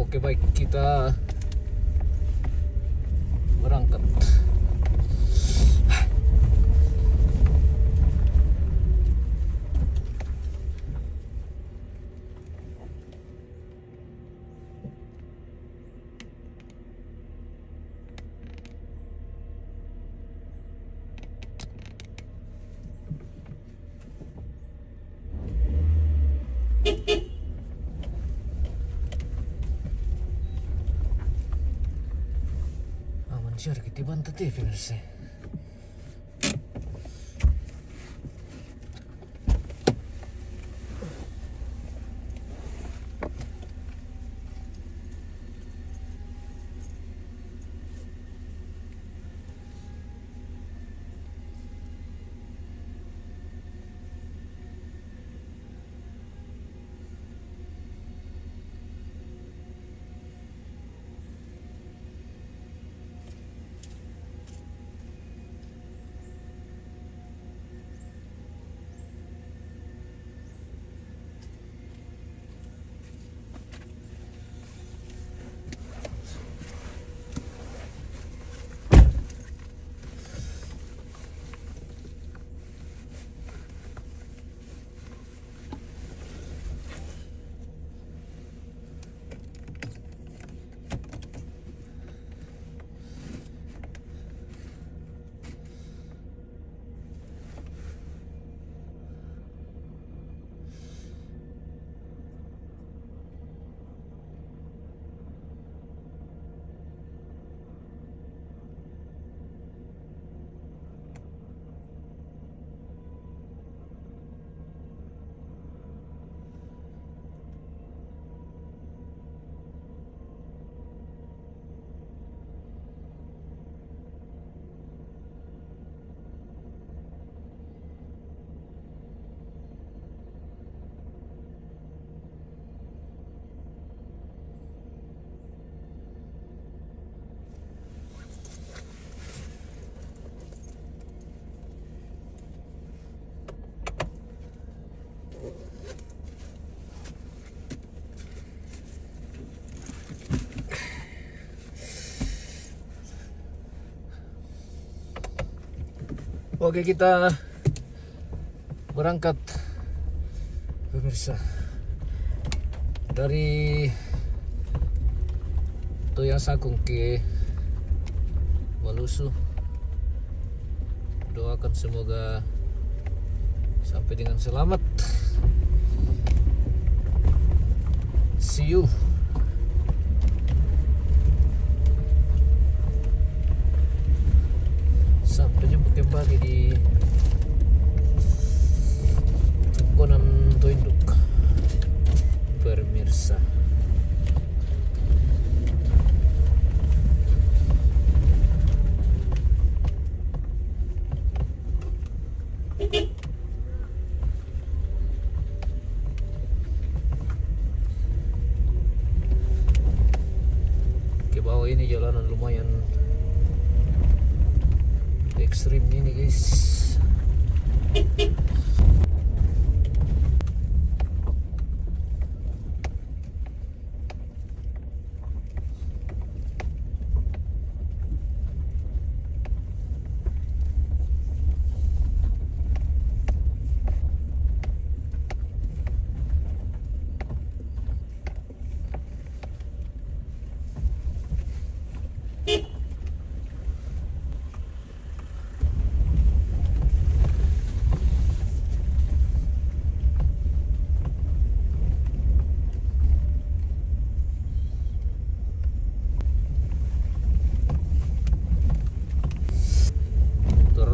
Oke, baik, kita berangkat. Manusia kita bantu TV nasi. Oke, kita berangkat pemirsa dari Toyasakung ke Malusu. Doakan semoga sampai dengan selamat. See you. Sampai jumpa kembali di Konan Toinduk pemirsa. Ke bawah ini jalanan lumayan ekstrim ini guys.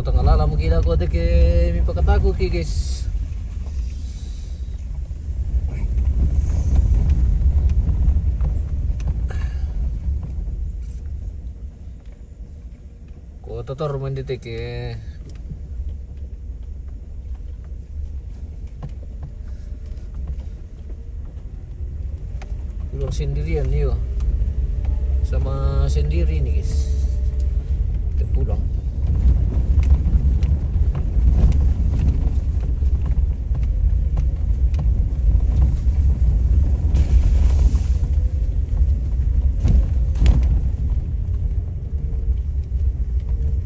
Tengah mungkin aku ada ke mipakataku ki guys. Ko totor mandite ke pulang sendirian yuk, sama sendiri nih guys, kita pulang.